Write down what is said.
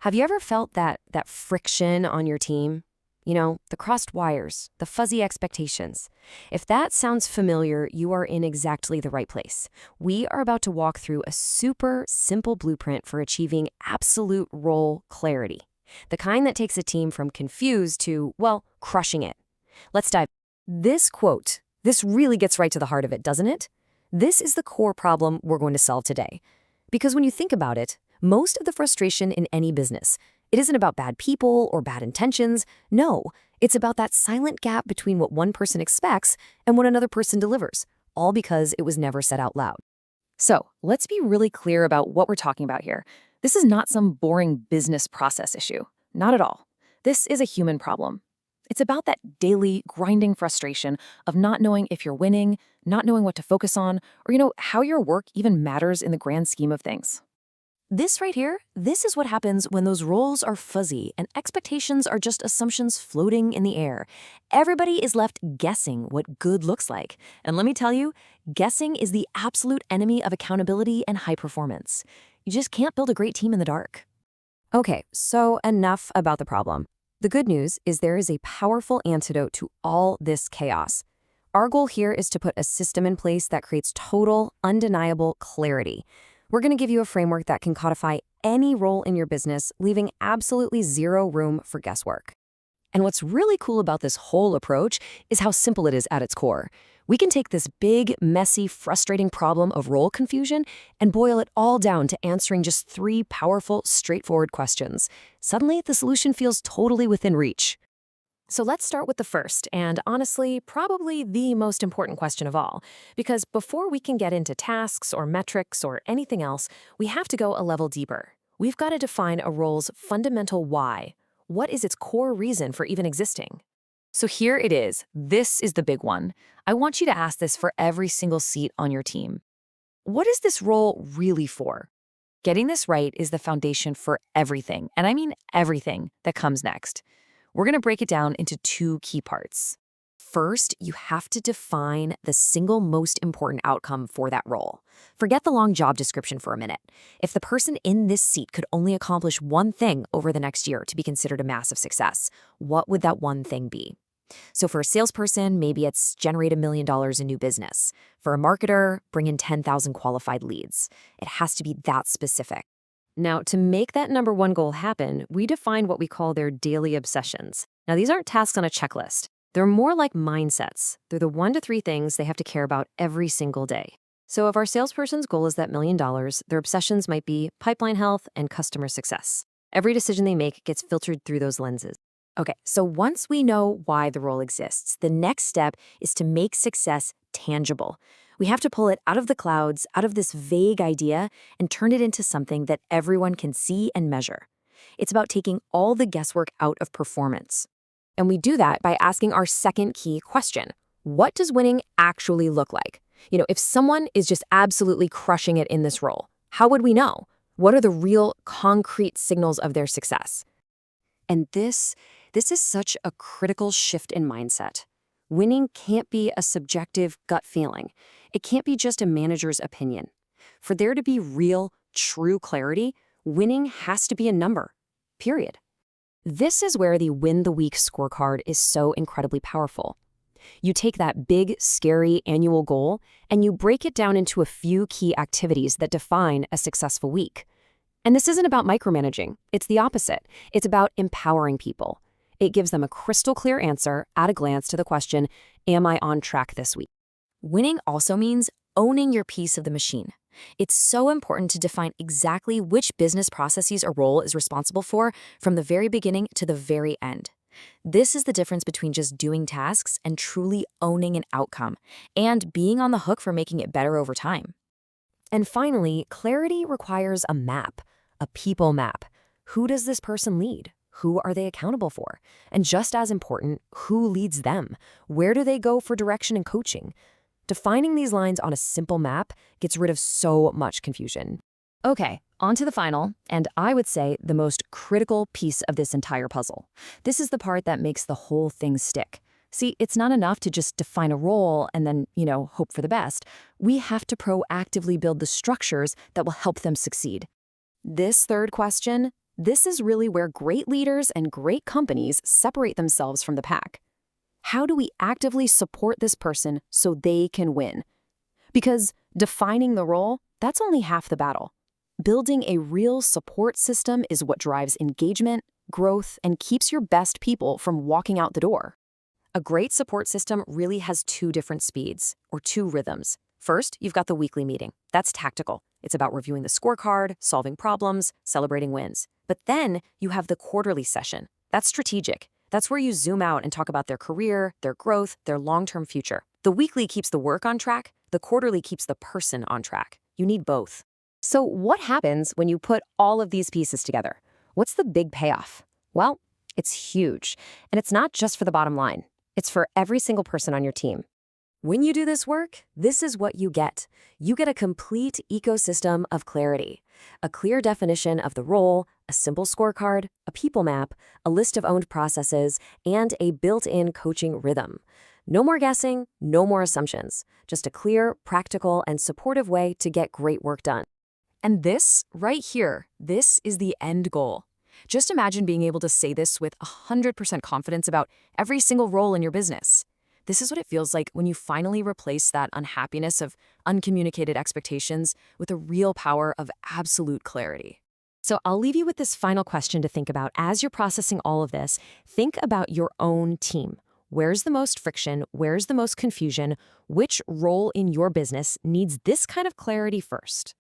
Have you ever felt that friction on your team? You know, the crossed wires, the fuzzy expectations. If that sounds familiar, you are in exactly the right place. We are about to walk through a super simple blueprint for achieving absolute role clarity. The kind that takes a team from confused to, well, crushing it. Let's dive. This quote, this really gets right to the heart of it, doesn't it? This is the core problem we're going to solve today. Because when you think about it, most of the frustration in any business, it isn't about bad people or bad intentions. No, it's about that silent gap between what one person expects and what another person delivers, all because it was never said out loud. So let's be really clear about what we're talking about here. This is not some boring business process issue. Not at all. This is a human problem. It's about that daily grinding frustration of not knowing if you're winning, not knowing what to focus on, or how your work even matters in the grand scheme of things. This right here, this is what happens when those roles are fuzzy and expectations are just assumptions floating in the air. Everybody is left guessing what good looks like. And let me tell you, guessing is the absolute enemy of accountability and high performance. You just can't build a great team in the dark. Okay, so enough about the problem. The good news is there is a powerful antidote to all this chaos. Our goal here is to put a system in place that creates total, undeniable clarity. We're going to give you a framework that can codify any role in your business, leaving absolutely zero room for guesswork. And what's really cool about this whole approach is how simple it is at its core. We can take this big, messy, frustrating problem of role confusion and boil it all down to answering just 3 powerful, straightforward questions. Suddenly, the solution feels totally within reach. So let's start with the first, and honestly, probably the most important question of all. Because before we can get into tasks or metrics or anything else, we have to go a level deeper. We've got to define a role's fundamental why. What is its core reason for even existing? So here it is. This is the big one. I want you to ask this for every single seat on your team. What is this role really for? Getting this right is the foundation for everything, and I mean everything that comes next. We're going to break it down into 2 key parts. First, you have to define the single most important outcome for that role. Forget the long job description for a minute. If the person in this seat could only accomplish one thing over the next year to be considered a massive success, what would that one thing be? So for a salesperson, maybe it's generate $1 million in new business. For a marketer, bring in 10,000 qualified leads. It has to be that specific. Now, to make that number 1 goal happen, we define what we call their daily obsessions. Now, these aren't tasks on a checklist. They're more like mindsets. They're the 1 to 3 things they have to care about every single day. So if our salesperson's goal is that $1 million, their obsessions might be pipeline health and customer success. Every decision they make gets filtered through those lenses. Okay, so once we know why the role exists, the next step is to make success tangible. We have to pull it out of the clouds, out of this vague idea, and turn it into something that everyone can see and measure. It's about taking all the guesswork out of performance. And we do that by asking our second key question. What does winning actually look like? If someone is just absolutely crushing it in this role, how would we know? What are the real concrete signals of their success? And this is such a critical shift in mindset. Winning can't be a subjective gut feeling. It can't be just a manager's opinion. For there to be real, true clarity, winning has to be a number, period. This is where the Win the Week scorecard is so incredibly powerful. You take that big, scary annual goal and you break it down into a few key activities that define a successful week. And this isn't about micromanaging. It's the opposite. It's about empowering people. It gives them a crystal clear answer at a glance to the question, am I on track this week? Winning also means owning your piece of the machine. It's so important to define exactly which business processes a role is responsible for from the very beginning to the very end. This is the difference between just doing tasks and truly owning an outcome and being on the hook for making it better over time. And finally, clarity requires a map, a people map. Who does this person lead? Who are they accountable for? And just as important, who leads them? Where do they go for direction and coaching? Defining these lines on a simple map gets rid of so much confusion. Okay, on to the final, and I would say the most critical piece of this entire puzzle. This is the part that makes the whole thing stick. See, it's not enough to just define a role and then, hope for the best. We have to proactively build the structures that will help them succeed. This third question, This is really where great leaders and great companies separate themselves from the pack. How do we actively support this person so they can win? Because defining the role, that's only half the battle. Building a real support system is what drives engagement, growth, and keeps your best people from walking out the door. A great support system really has two different speeds, or two rhythms. First, you've got the weekly meeting. That's tactical. It's about reviewing the scorecard, solving problems, celebrating wins. But then you have the quarterly session. That's strategic. That's where you zoom out and talk about their career, their growth, their long-term future. The weekly keeps the work on track. The quarterly keeps the person on track. You need both. So what happens when you put all of these pieces together? What's the big payoff? Well, it's huge. And it's not just for the bottom line. It's for every single person on your team. When you do this work, this is what you get. You get a complete ecosystem of clarity, a clear definition of the role, a simple scorecard, a people map, a list of owned processes, and a built-in coaching rhythm. No more guessing, no more assumptions, just a clear, practical, and supportive way to get great work done. And this, right here, this is the end goal. Just imagine being able to say this with 100% confidence about every single role in your business. This is what it feels like when you finally replace that unhappiness of uncommunicated expectations with a real power of absolute clarity. So I'll leave you with this final question to think about. As you're processing all of this, think about your own team. Where's the most friction? Where's the most confusion? Which role in your business needs this kind of clarity first?